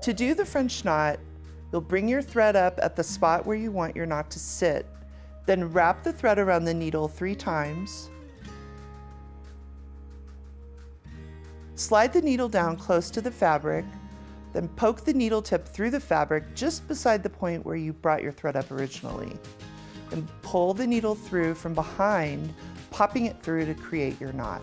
To do the French knot, you'll bring your thread up at the spot where you want your knot to sit, then wrap the thread around the needle 3 times. Slide the needle down close to the fabric, then poke the needle tip through the fabric just beside the point where you brought your thread up originally. And pull the needle through from behind, popping it through to create your knot.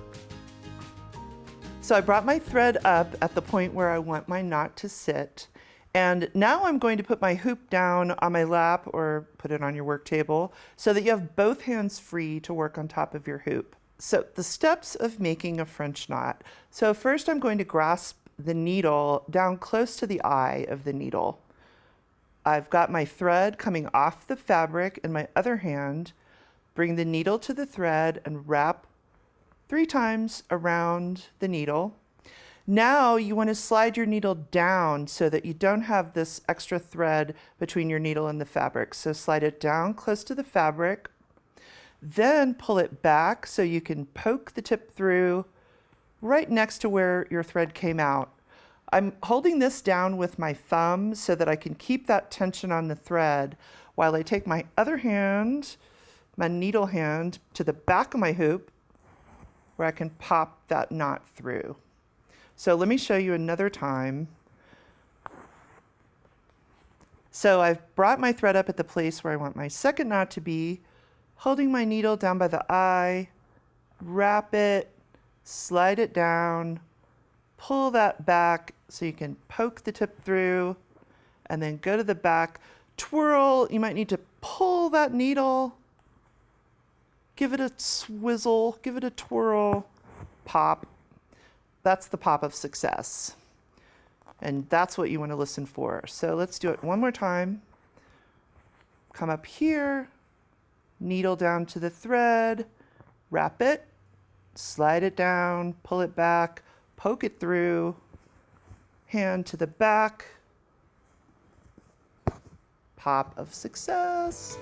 So I brought my thread up at the point where I want my knot to sit. And now I'm going to put my hoop down on my lap or put it on your work table so that you have both hands free to work on top of your hoop. So the steps of making a French knot. So first I'm going to grasp the needle down close to the eye of the needle. I've got my thread coming off the fabric in my other hand. Bring the needle to the thread and wrap 3 times around the needle. Now you want to slide your needle down so that you don't have this extra thread between your needle and the fabric. So slide it down close to the fabric, then pull it back so you can poke the tip through right next to where your thread came out. I'm holding this down with my thumb so that I can keep that tension on the thread while I take my other hand, my needle hand, to the back of my hoop where I can pop that knot through. So let me show you another time. So I've brought my thread up at the place where I want my second knot to be, holding my needle down by the eye, wrap it, slide it down, pull that back so you can poke the tip through, and then go to the back, twirl. You might need to pull that needle, give it a swizzle, give it a twirl, pop. That's the pop of success. And that's what you want to listen for. So let's do it one more time. Come up here, needle down to the thread, wrap it, slide it down, pull it back, poke it through, hand to the back, pop of success.